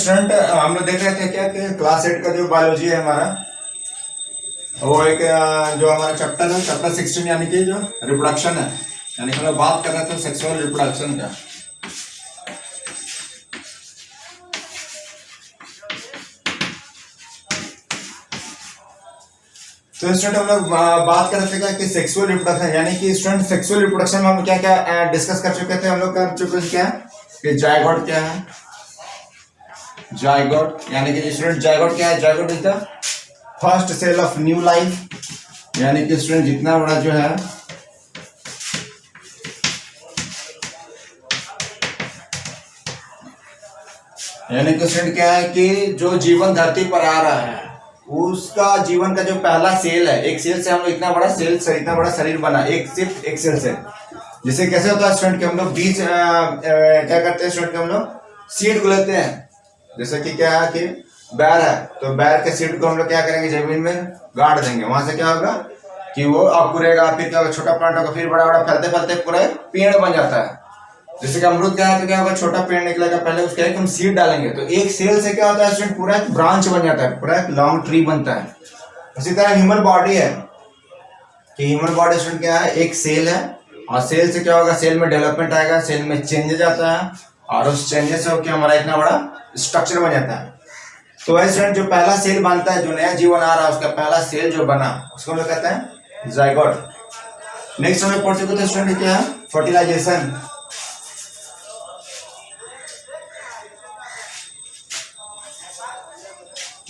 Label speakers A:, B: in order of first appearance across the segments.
A: Student हम लोग देख रहे थे क्या कि क्लास 8 का जो बायोलॉजी है हमारा, वो एक जो हमारा चैप्टर है, चैप्टर 16 यानी कि जो रिप्रोडक्शन है, यानी कि हम लोग बात कर रहे थे सेक्सुअल रिप्रोडक्शन का। तो स्टूडेंट हम लोग बात कर रहे थे क्या कि सेक्सुअल रिप्रोडक्शन, यानी कि स्टूडेंट सेक्सुअल रिप्रोडक्शन में हम क्या क्या डिस्कस कर चुके थे। हम लोग कर चुके थे क्या कि जायगोट क्या है, जायगोट यानी कि स्टूडेंट जायगोट क्या है, zygote is the first cell of new life, यानी कि स्टूडेंट जितना बड़ा जो है यानी कि स्टूडेंट क्या है कि जो जीवन धरती पर आ रहा है उसका जीवन का जो पहला सेल है, एक सेल से हम लोग इतना बड़ा सेल से इतना बड़ा शरीर बना, एक सिर्फ एक सेल से। जिसे कैसे होता है स्टूडेंट कि हम लोग बीज क्या करते हैं स्टूडेंट, हम लोग सीड को लेते हैं। जैसे कि क्या है कि बैर है, तो बैर के सीड को हम लोग क्या करेंगे, जमीन में गाड़ देंगे। वहां से क्या होगा कि वो अंकुरेगा, फिर क्या होगा, छोटा प्लांट होगा, फिर बड़ा बड़ा फैलते फैलते पूरा पेड़ बन जाता है। जैसे कि अमरूद क्या है, तो क्या होगा, छोटा पेड़ निकलेगा, पहले उसका एक हम सीड डालेंगे, तो एक सेल से क्या होता है स्टूडेंट, पूरा एक ब्रांच बन जाता है, पूरा एक लॉन्ग ट्री बनता है। इसी तरह ह्यूमन बॉडी है कि ह्यूमन बॉडी स्टूडेंट क्या है, एक सेल है, और सेल से क्या होगा, सेल में डेवलपमेंट आएगा, सेल में चेंजेस आता है, और उस चेंजेस से होकर हमारा इतना बड़ा स्ट्रक्चर बन जाता है। तो स्टूडेंट जो पहला सेल बनता है, जो नया जीवन आ रहा है, उसका पहला सेल जो बना उसको हम लोग कहते हैं जायगोट। नेक्स्ट हमें पढ़ चुके थे स्टूडेंट क्या है, फर्टिलाइजेशन।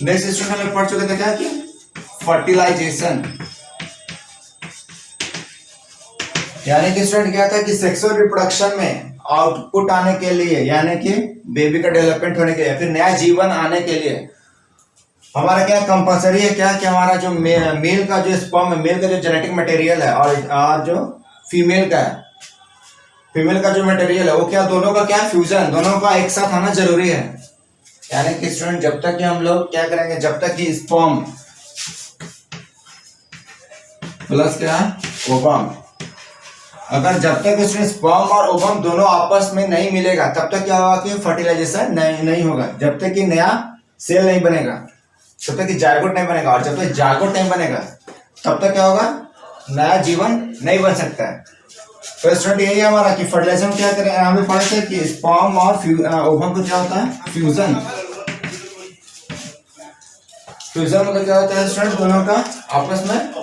A: नेक्स्ट स्टूडेंट हमें पढ़ चुके थे क्या कि फर्टिलाइजेशन, यानी कि स्टूडेंट क्या था कि सेक्सुअल रिप्रोडक्शन में आउटपुट आने के लिए, यानी कि बेबी का डेवलपमेंट होने के लिए, फिर नया जीवन आने के लिए हमारा क्या कंपलसरी है, क्या कि हमारा जो मेल का जो स्पर्म है, मेल का जो जेनेटिक मटेरियल है, और जो फीमेल का है, फीमेल का जो मटेरियल है, वो क्या दोनों का क्या फ्यूजन, दोनों का एक साथ आना जरूरी है। यानी कि स्टूडेंट जब तक कि हम लोग क्या करेंगे, जब तक कि स्पर्म प्लस क्या ओवम, अगर जब तक स्टूडेंट स्पर्म और ओवम दोनों आपस में नहीं मिलेगा, तब तक क्या होगा कि फर्टिलाइजेशन नहीं होगा। जब तक कि नया सेल नहीं बनेगा, जब तक कि जायगोट नहीं बनेगा, और जब तक जायगोट नहीं बनेगा तब तक क्या होगा, नया जीवन नहीं बन सकता है। तो स्टूडेंट यही है हमारा कि फर्टिलाइजेशन क्या करें, हमें पढ़े थे कि स्पर्म और ओवम को क्या होता है, फ्यूजन। फ्यूजन मतलब क्या होता है स्टूडेंट, दोनों का आपस में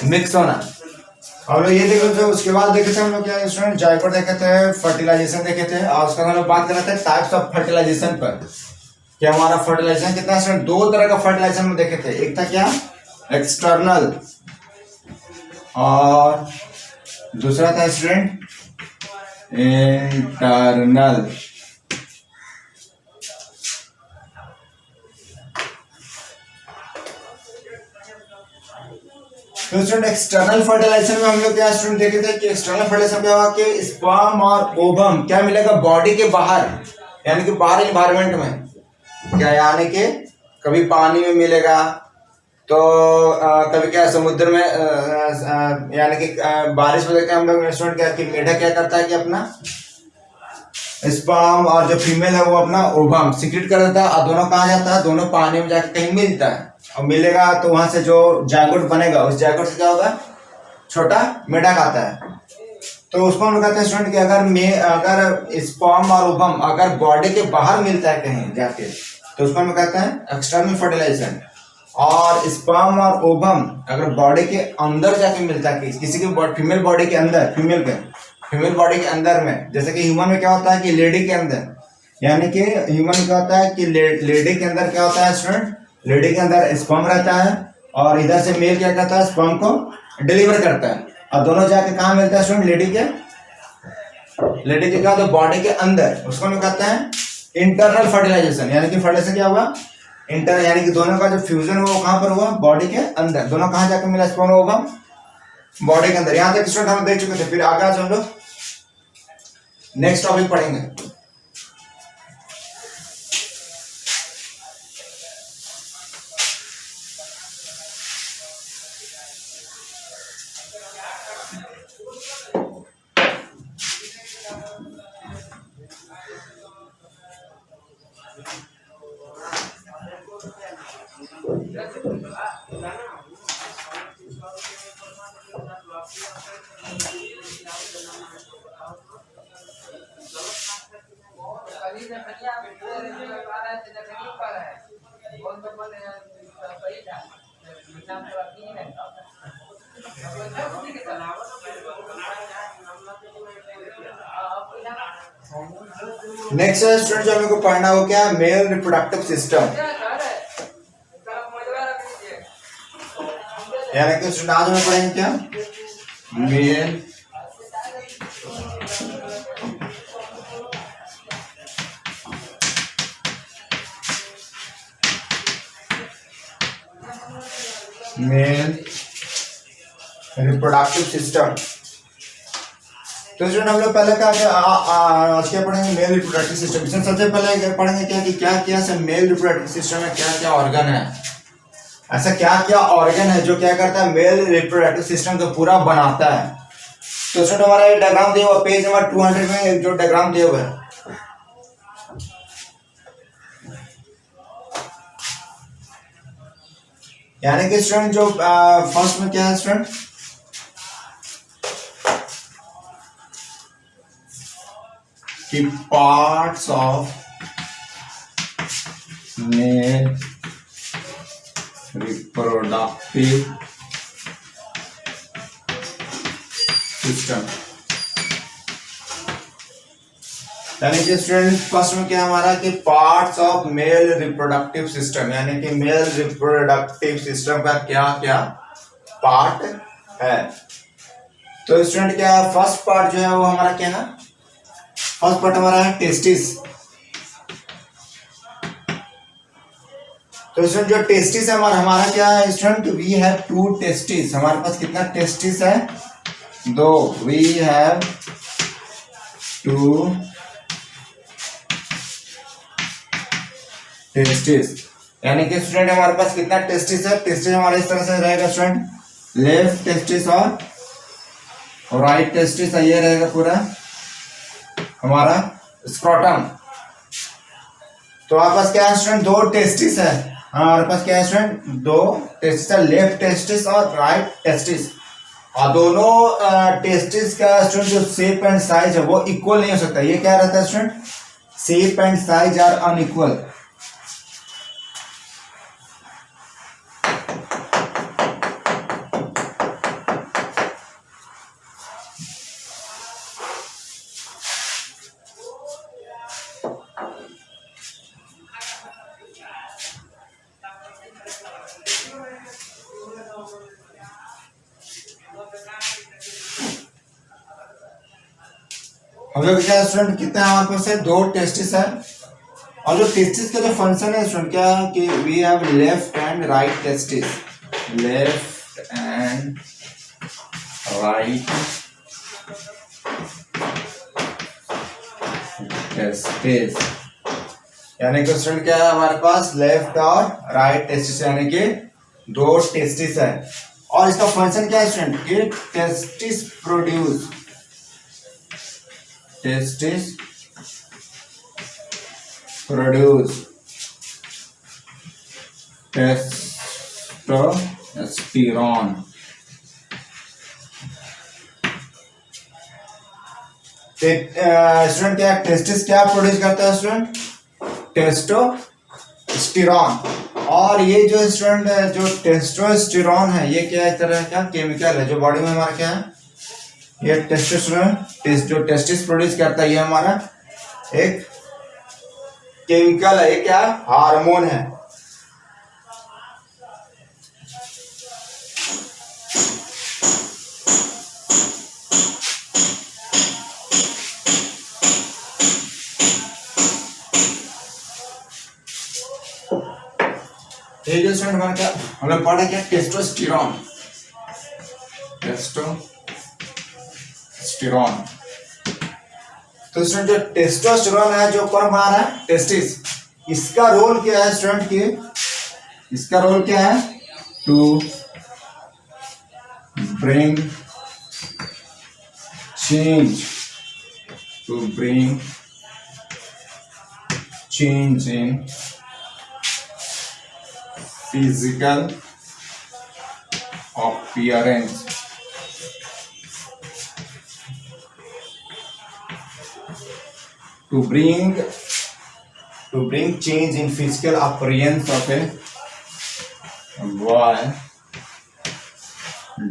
A: मिक्स होना। हम लोग ये देखे थे, उसके बाद देखे थे हम लोग क्या स्टूडेंट, जायगोट देखे थे, फर्टिलाइजेशन देखे थे, और उसका हम लोग बात कर रहे थे टाइप्स ऑफ फर्टिलाइजेशन पर, कि हमारा फर्टिलाइजेशन कितना स्टूडेंट, दो तरह का फर्टिलाइजेशन में देखे थे। एक था क्या एक्सटर्नल, और दूसरा था स्टूडेंट इंटरनल। तो स्टूडेंट एक्सटर्नल फर्टिलाइजेशन में हम लोग क्या स्टूडेंट देखे थे कि एक्सटर्नल फर्टिलाइजेशन क्या हुआ कि स्पर्म और ओवम क्या मिलेगा बॉडी के बाहर, यानी कि बाहर इन्वायरमेंट में, क्या यानी कि कभी पानी में मिलेगा, तो कभी क्या समुद्र में, यानी कि बारिश में देखते हैं हम लोग स्टूडेंट क्या कि मेढक क्या करता है कि अपना स्पर्म और जो फीमेल है वो अपना ओवम सीक्रेट कर देता है, और दोनों कहाँ जाता है, दोनों पानी में जाकर कहीं मिलता है, और मिलेगा तो वहां से जो जायगोट बनेगा, उस जायगोट से क्या होगा, छोटा मेढक आता है। तो उसको हम लोग कहते हैं स्टूडेंट कि अगर स्पर्म और ओवम अगर बॉडी के बाहर मिलता है कहीं जाके, तो उसको हम लोग कहते हैं एक्सटर्नल फर्टिलाइजेशन। और स्पर्म और ओवम अगर बॉडी के अंदर जाके मिलता है, किसी की फीमेल बॉडी के अंदर, फीमेल बॉडी के अंदर में, जैसे कि ह्यूमन में क्या होता है कि लेडी के अंदर, यानी कि ह्यूमन में क्या होता है कि लेडी के अंदर क्या होता है स्टूडेंट, लेडी के अंदर स्पर्म रहता है, और इधर से मेल क्या करता है, स्पर्म को डिलीवर करता है, और दोनों जाके कहाँ मिलता है स्टूडेंट, लेडी के क्या होता है, बॉडी के अंदर। उसको हम कहते हैं इंटरनल फर्टिलाइजेशन, यानी कि फर्टिलाइजेशन क्या हुआ, इंटर, यानी कि दोनों का जो फ्यूजन हुआ वो कहाँ पर हुआ, बॉडी के अंदर। दोनों कहाँ जाकर मिला, स्पर्म ओवम बॉडी के अंदर। यहाँ तक स्टूडेंट हम देख चुके थे। फिर आगे आज हम लोग नेक्स्ट टॉपिक पढ़ेंगे। नेक्स्ट स्टूडेंट जो हमको पढ़ना हो क्या, मेल रिप्रोडक्टिव सिस्टम। यानी कि स्टूडेंट आज हमें पढ़ेंगे क्या, मेल मेल रिप्रोडक्टिव सिस्टम। तो स्टूडेंट हम लोग पहले क्या आज क्या पढ़ेंगे, मेल रिप्रोडक्टिव सिस्टम। इसमें सबसे पहले पढ़ेंगे क्या कि क्या क्या सब मेल रिप्रोडक्टिव सिस्टम में क्या क्या ऑर्गन है, ऐसा क्या क्या ऑर्गन है जो क्या करता है, मेल रिप्रोडक्टिव सिस्टम को पूरा बनाता है। तो स्टूडेंट हमारा ये डायग्राम दिया हुआ पेज नंबर 200 में जो डायग्राम दिया हुआ है, यानी कि स्टूडेंट जो फर्स्ट में क्या है स्टूडेंट, कि parts of male reproductive system. यानी कि स्टूडेंट फर्स्ट में क्या हमारा कि parts of male reproductive system, यानी कि मेल रिप्रोडक्टिव सिस्टम का क्या क्या पार्ट है। तो स्टूडेंट क्या फर्स्ट पार्ट जो है वो हमारा क्या है, फर्स्ट पार्ट हमारा है टेस्टिस। तो स्टूडेंट जो टेस्टिस है हमारा क्या है स्टूडेंट, वी हैव 2 टेस्टिस। हमारे पास कितना टेस्टिस है, 2। We have 2 testis. यानी कि स्टूडेंट हमारे पास कितना टेस्टिस है, टेस्टिस हमारा इस तरह से रहेगा स्टूडेंट, लेफ्ट टेस्टिस और राइट टेस्टिस, ये रहेगा पूरा हमारा स्क्रोटम। तो हमारे पास क्या है स्टूडेंट, 2 टेस्टिस है। हमारे पास क्या है स्टूडेंट, 2 टेस्टिस है, लेफ्ट टेस्टिस और राइट टेस्टिस। और दोनों टेस्टिस का स्टूडेंट जो शेप एंड साइज है वो इक्वल नहीं हो सकता। ये क्या रहता है student, shape and size are unequal. हम लोग क्या स्टूडेंट कितने हमारे पास है, 2 टेस्टिस है। और जो टेस्टिस का जो फंक्शन है स्टूडेंट क्या है कि we have left and right testis, left and right testis. यानी कि स्टूडेंट क्या है हमारे पास लेफ्ट और राइट टेस्टिस, यानी कि 2 टेस्टिस है। और इसका फंक्शन क्या है स्टूडेंट कि टेस्टिस प्रोड्यूस टेस्टोस्टेरोन। स्टूडेंट क्या टेस्टिस क्या प्रोड्यूस करता है स्टूडेंट, टेस्टोस्टेरोन। और ये जो स्टूडेंट जो टेस्टोस्टेरोन है ये क्या एक तरह का केमिकल है जो बॉडी में हमारा क्या है, ये टेस्टोस्टेरोन जो टेस्टिस प्रोड्यूस करता है ये हमारा एक केमिकल है, ये क्या हार्मोन है। ये जो स्टूडेंट हमारा क्या हम लोग पढ़ा क्या, टेस्टोस्टेरोन। तो स्टूडेंट जो टेस्टोस्टेरोन है जो कौन बना रहा है, टेस्टिस। इसका रोल क्या है स्टूडेंट की, इसका रोल क्या है, to bring change in physical appearance, to bring change in physical appearance of a boy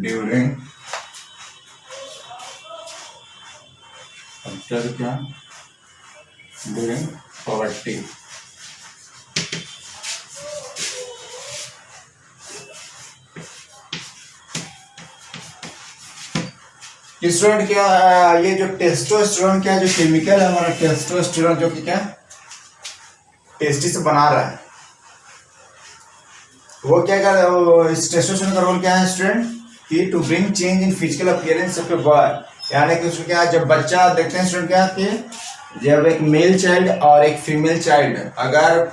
A: during after क्या ड्यूरिंग पॉवर्टी। स्टूडेंट क्या ये जो टेस्टोस्टेरोन क्या जो केमिकल है हमारा टेस्टोस्टेरोन जो कि क्या टेस्टिस बना रहा है, वो क्या कर रहा है, इस टेस्टोस्टेरोन का रोल क्या है स्टूडेंट कि to bring change in physical appearance of a boy, यानी कि उसको क्या जब बच्चा देखते हैं स्टूडेंट क्या कि जब एक मेल चाइल्ड और एक फीमेल चाइल्ड अगर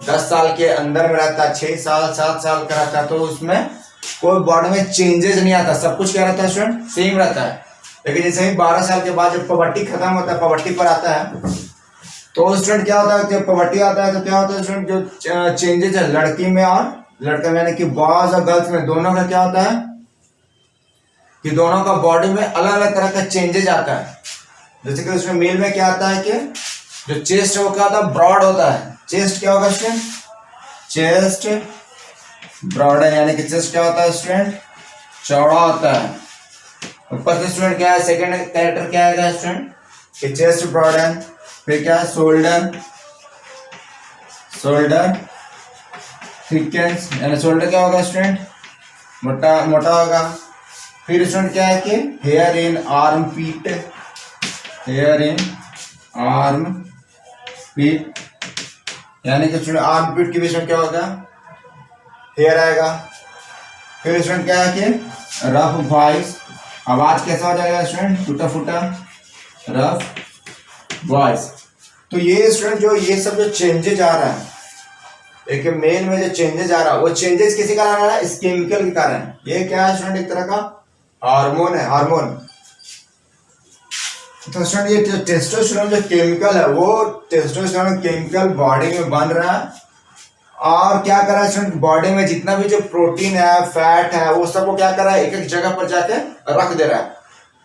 A: 10 साल के अंदर में रहता है, 6 साल 7 साल का रहता है, तो उसमें कोई बॉडी में चेंजेस नहीं आता, सब कुछ क्या रहता है स्टूडेंट सेम रहता है। लेकिन जैसे ही 12 साल के बाद जब पबर्टी खत्म होता है, पबर्टी पर आता है, तो स्टूडेंट क्या होता है जब पबर्टी आता है तो क्या होता है स्टूडेंट जो चेंजेस है लड़की में और लड़का में, यानी कि बॉयज और गर्ल्स में दोनों का क्या होता है कि दोनों का बॉडी में अलग अलग तरह का चेंजेस आता है। जैसे कि उसमें मेल में क्या आता है कि जो चेस्ट है वो क्या होता है ब्रॉड होता है, चेस्ट क्या होगा स्टूडेंट चेस्ट ब्रॉड है, यानी कि चेस्ट क्या होता है स्टूडेंट चौड़ा होता है। ऊपर से स्टूडेंट क्या है सेकंड कैरेक्टर क्या है स्टूडेंट कि चेस्ट ब्रॉड है, फिर क्या है शोल्डर थिकनेस, यानी शोल्डर क्या होगा स्टूडेंट मोटा मोटा होगा। फिर स्टूडेंट क्या है कि हेयर इन आर्म पीट, हेयर इन आर्म पीट, यानी कि स्टूडेंट आर्म पीट के बीच में क्या होगा हेयर आएगा। फिर स्टूडेंट क्या है कि रफ वॉइस, आवाज कैसा हो जाएगा स्टूडेंट टूटा फूटा रफ वॉइस। तो ये स्टूडेंट जो ये सब जो चेंजेज आ रहा है एक मेल में जो चेंजेस आ रहा है वो चेंजेस किसी कारण आ रहा है इस केमिकल के कारण। ये क्या है स्टूडेंट एक तरह का हार्मोन है, हार्मोन। तो स्टूडेंट ये जो टेस्टोस्टेरोन जो केमिकल है वो टेस्टोस्टेरोन केमिकल बॉडी में बन रहा है और क्या कर रहा है स्टूडेंट बॉडी में जितना भी जो प्रोटीन है फैट है वो सबको क्या कर रहा है एक एक जगह पर जाके रख दे रहा है।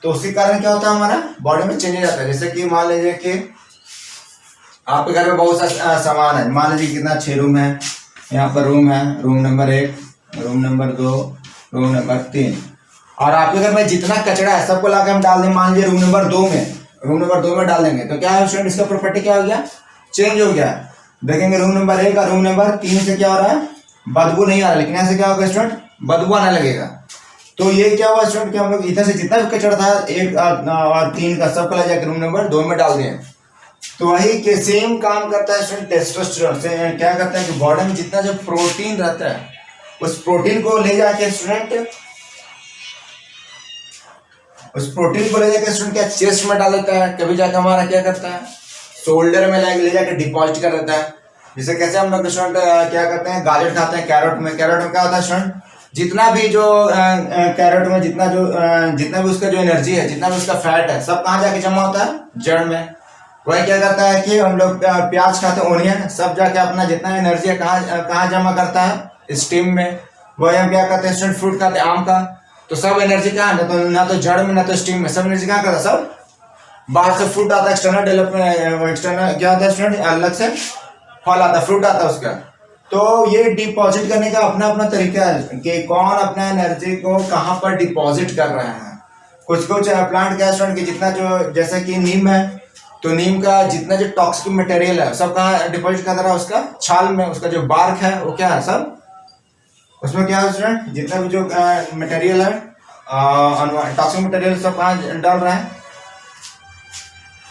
A: तो उसी कारण क्या होता है हमारा बॉडी में चेंजेस आता है। जैसे कि मान लीजिए कि आपके घर में बहुत सा सामान है, मान लीजिए कितना 6 रूम है, यहाँ पर रूम है, room number 1, room number 2, room number 3, और आपके घर में जितना कचरा है सबको लाकर हम डाल दें मान लीजिए रूम नंबर 2 में, रूम नंबर 2 में डाल देंगे तो क्या है स्टूडेंट इसका प्रॉपर्टी क्या हो गया चेंज हो गया। देखेंगे रूम नंबर 1 और रूम नंबर 3 से क्या हो रहा है बदबू नहीं आ रहा, लेकिन ऐसे क्या होगा स्टूडेंट बदबू आने लगेगा। तो ये क्या हुआ स्टूडेंट कि हम लोग इधर से जितना भी कचरा था 1 और 3 का सबको ले जाकर रूम नंबर 2 में डाल दिए। तो वही के सेम काम करता है स्टूडेंट टेस्टोस्टेरोन से, क्या करता है कि बॉडी में जितना जो प्रोटीन रहता है उस प्रोटीन को ले जाके स्टूडेंट क्या चेस्ट में डाल देता है, कभी जाकर हमारा क्या करता है शोल्डर में ले जाकर डिपॉजिट कर देता है। जैसे कैसे हम लोग स्टूडेंट क्या करते हैं गाजर खाते हैं, कैरेट में क्या होता है स्टूडेंट जितना भी जो कैरेट में जितना भी उसका जो एनर्जी है जितना भी उसका फैट है सब कहाँ जाके जमा होता है जड़ में। वही क्या करता है कि हम लोग प्याज खाते हैं ओनियन सब जाके अपना जितना एनर्जी है कहाँ जमा करता है स्टीम में। वही हम क्या करते हैं स्टूडेंट फ्रूट खाते हैं आम का तो सब एनर्जी कहाँ ना तो जड़ में ना तो स्टीम में, सब एनर्जी कहाँ करता है सब बाहर से फ्रूट आता है एक्सटर्नल डेवलपमेंट, एक्सटर्नल क्या होता है स्टूडेंट अलग से फल आता है फ्रूट आता है उसका। तो ये डिपॉजिट करने का अपना अपना तरीका है कि कौन अपना एनर्जी को कहाँ पर डिपॉजिट कर रहे हैं। कुछ प्लांट क्या स्टूडेंट की जितना जो जैसे कि नीम है तो नीम का जितना जो टॉक्सिक मटेरियल है सब कहाँ डिपॉजिट कर रहा है उसका छाल में, उसका जो बार्क है वो क्या है सब उसमें क्या है स्टूडेंट जितना भी जो मटेरियल है टॉक्सिक मटेरियल सब कहाँ डाल रहा है।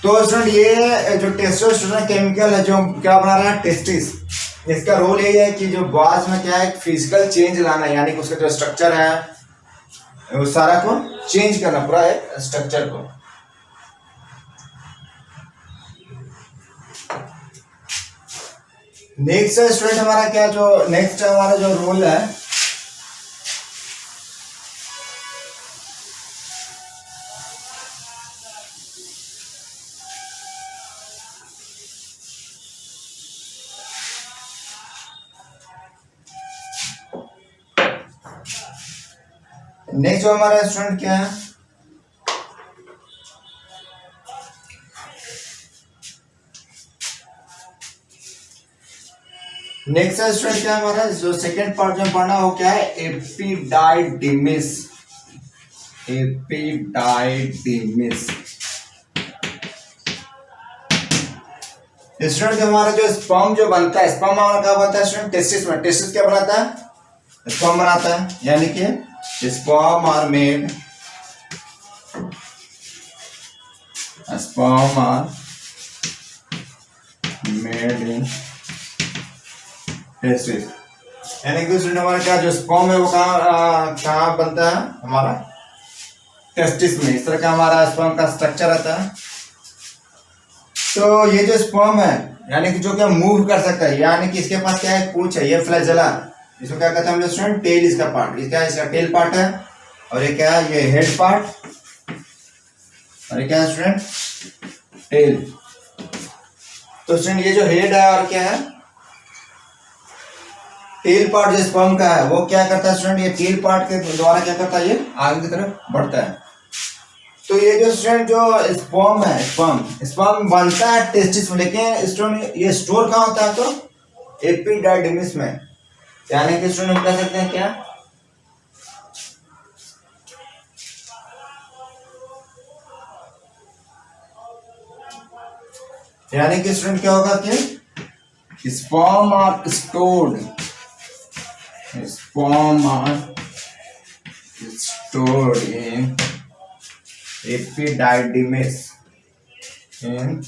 A: तो स्टूडेंट ये जो टेस्टोस्टेरोन केमिकल है जो क्या बना रहा है टेस्टिस, इसका रोल यही है कि जो बॉयज में क्या है फिजिकल चेंज लाना, यानी कि उसका जो स्ट्रक्चर है उस सारा को चेंज करना पूरा एक स्ट्रक्चर को। नेक्स्ट स्टूडेंट हमारा क्या जो नेक्स्ट हमारा जो रोल है नेक्स्ट जो हमारा स्टूडेंट क्या है नेक्स्ट स्टूडेंट क्या हमारा जो सेकेंड पार्ट में पढ़ना हो क्या है एपिडाइडिमिस, एपिडाइडिमिस। स्टूडेंट हमारा जो स्पर्म जो बनता है, स्पर्म हमारा क्या बनता है स्टूडेंट? टेस्टिस में। टेस्टिस क्या बनाता है? स्पर्म बनाता है, यानी कि sperm are made, sperm are made in testis, यानी कि स्टूडेंट हमारा क्या जो स्पर्म है वो कहाँ बनता है? हमारा टेस्टिस में। इस तरह का हमारा स्पर्म का स्ट्रक्चर रहता है। तो ये जो स्पर्म है यानी कि जो क्या मूव कर सकता है, यानी कि इसके पास क्या है? पूंछ है, ये फ्लैजेला, इसको क्या कहते हैं हम लोग स्टूडेंट? टेल इसका पार्ट। ये क्या है? इसका टेल पार्ट है। और ये क्या है? ये हेड पार्ट। और ये क्या है स्टूडेंट? टेल। तो स्टूडेंट ये जो हेड है और क्या है? टेल पार्ट जो स्पर्म का है वो क्या करता है स्टूडेंट? ये टेल पार्ट के द्वारा क्या करता है? ये आगे की तरफ बढ़ता है। तो ये जो स्टूडेंट जो स्पर्म है, स्पर्म बनता है टेस्टिस में, लेकिन स्टूडेंट ये स्टोर कहाँ होता है? तो एपिडाइडिमिस में, यानी कि स्टूडेंट हम कह सकते हैं क्या? यानी कि स्टूडेंट क्या होगा कि sperm are stored, sperm are stored in epididymis, in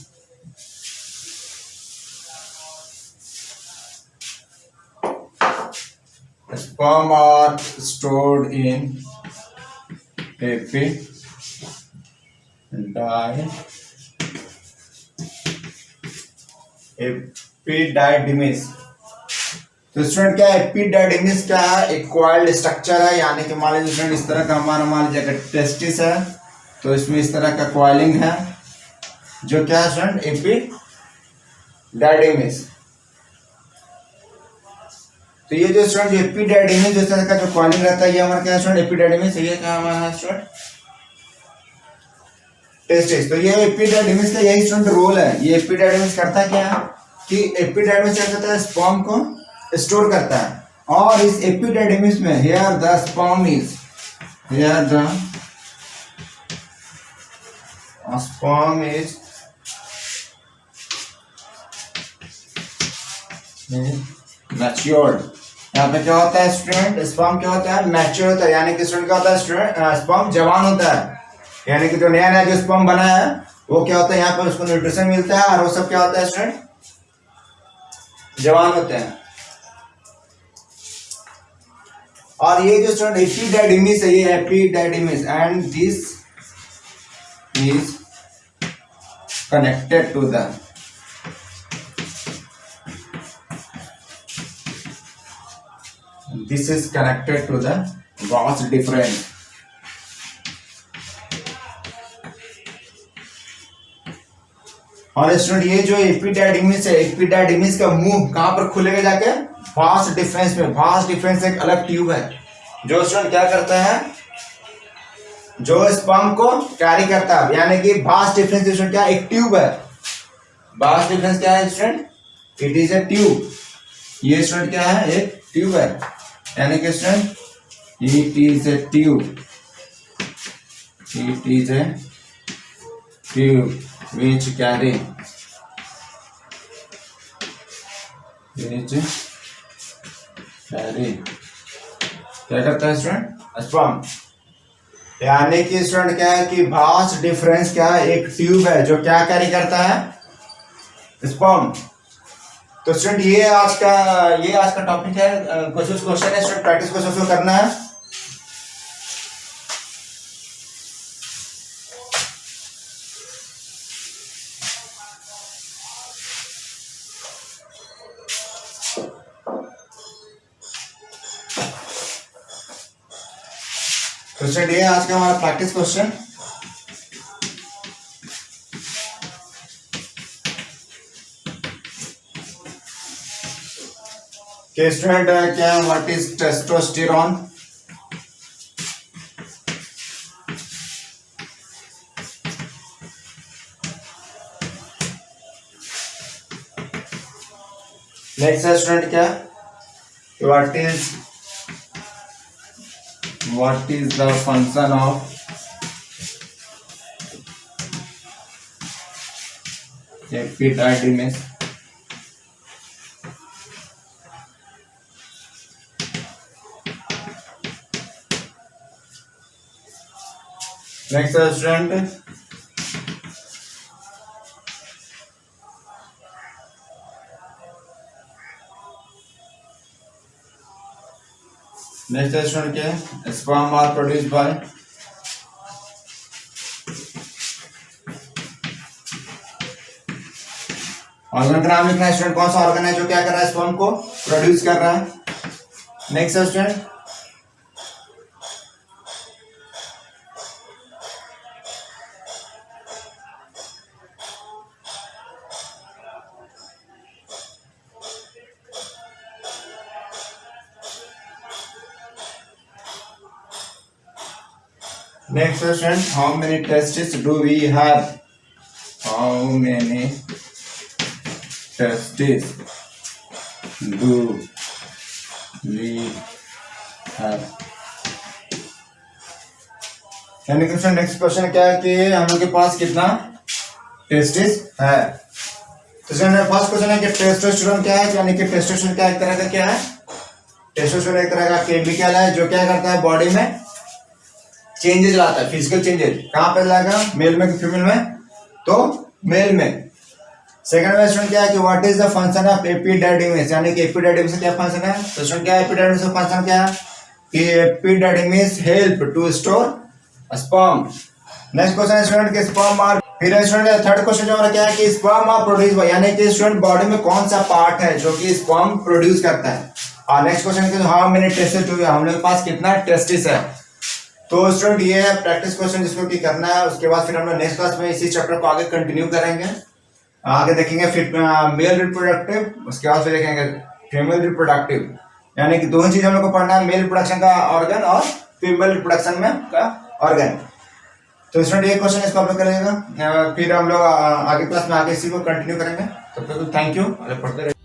A: sperm are stored in epididymis। तो स्टूडेंट क्या है? एपिडाइडिमिस क्या है? एक कॉइल्ड स्ट्रक्चर है, यानी कि मान लीजिए स्टूडेंट इस तरह का हमारा मान लीजिए अगर टेस्टिस है तो इसमें इस तरह का कॉइलिंग है, जो क्या है स्टूडेंट? एपिडाइडिमिस। तो ये जो स्टूडेंट जो एपिडाइडिमिस जिस तरह का जो कॉइलिंग रहता है, ये हमारा क्या है स्टूडेंट? एपिडाइडिमिस। ये क्या हमारा स्टूडेंट? टेस्टिस। तो ये एपिडाइडिमिस का यही स्टूडेंट रोल है। ये एपिडाइडिमिस करता क्या है कि एपिडाइडिमिस क्या करता है? स्पर्म को स्टोर करता है। और इस एपिडाइडिमिस में here the sperm is, here the sperm is matured. यहाँ पे क्या होता है स्टूडेंट? स्पर्म क्या होता है? मैच्योर होता है, यानी कि स्टूडेंट क्या होता है स्टूडेंट? स्पर्म जवान होता है, यानी कि जो नया नया जो स्पर्म बना है वो क्या होता है? यहाँ पर उसको न्यूट्रिशन मिलता है और वो सब क्या होता है स्टूडेंट? जवान होते हैं। और ये जो स्टूडेंट एपिडाइडिमिस है, ये epididymis, and this is connected to the this is connected to the vas deferens। और स्टूडेंट ये जो एपिडाइडिमिस है, एपिडाइडिमिस का मुंह कहां पर खुलेगा? जाके वास डिफरेंस में। वास डिफरेंस एक अलग ट्यूब है जो स्टूडेंट क्या करता है? जो स्पर्म को कैरी करता है, यानी कि वास डिफरेंस स्टूडेंट क्या? एक ट्यूब है। वास डिफरेंस क्या है student? It is a tube. ये स्टूडेंट क्या है? एक ट्यूब है, यानी कि student it is a tube, it is a tube which carry क्या करता है स्टूडेंट? स्पर्म। यानी कि स्टूडेंट क्या है कि वास डिफरेंस क्या है? एक ट्यूब है जो क्या कैरी करता है? स्पर्म। तो स्टूडेंट ये आज का टॉपिक है। कुछ क्वेश्चन है स्टूडेंट, प्रैक्टिस क्वेश्चन करना है। तो स्टूडेंट ये आज का हमारा प्रैक्टिस क्वेश्चन। स्टूडेंट क्या? What is testosterone? नेक्स्ट है स्टूडेंट क्या? what is the function of epididymis? Next student, next student क्या है? Sperm are produce by, organ का नाम लिखना है स्टूडेंट, कौन सा ऑर्गन है जो क्या कर रहा है, स्पर्म को प्रोड्यूस कर रहा है। Next student, next student, how many testis do we have, how many testis do we have, यानी कि फ्रेंड नेक्स्ट क्वेश्चन क्या है कि हम लोग के पास कितना टेस्टिस है। तो फर्स्ट क्वेश्चन है कि टेस्टोस्टेरोन क्या है, यानी कि टेस्टोस्टेरोन क्या एक तरह का क्या है, टेस्टोस्टेरोन एक तरह का केमिकल है जो क्या करता है बॉडी में चेंजेस लाता है, फिजिकल चेंजेस। कहां पे लाएगा, मेल में कि फीमेल में, तो मेल में। सेकंड क्वेश्चन क्या है कि what is the function of epididymis, यानी कि एपिडाइडिमिस का क्या फंक्शन है। क्वेश्चन क्या है, एपिडाइडिमिस का फंक्शन क्या है कि epididymis help to store sperm. Next question है स्टूडेंट कि स्पर्म आर, फिर स्टूडेंट थर्ड क्वेश्चन जो हमारा क्या है कि स्पर्म आर प्रोड्यूस बाय, यानी कि स्टूडेंट बॉडी में कौन सा पार्ट है जो कि स्पर्म प्रोड्यूस करता है। और नेक्स्ट क्वेश्चन कि how many testis do we have, हम लोग के पास कितना टेस्टिस है। तो स्टूडेंट ये है प्रैक्टिस क्वेश्चन जिसको कि करना है। उसके बाद फिर हम लोग नेक्स्ट क्लास में इसी चैप्टर को आगे कंटिन्यू करेंगे, आगे देखेंगे फिर मेल रिप्रोडक्टिव, उसके बाद फिर देखेंगे फीमेल रिप्रोडक्टिव, यानी कि दोनों चीज हम लोग को पढ़ना है, मेल रिप्रोडक्शन का ऑर्गन और फीमेल रिप्रोडक्शन में का ऑर्गन। तो स्टूडेंट ये क्वेश्चन इसको आप लोग करेगा, फिर हम लोग आगे क्लास में आगे इसी को कंटिन्यू करेंगे। तब तक थैंक यू, पढ़ते रहिए।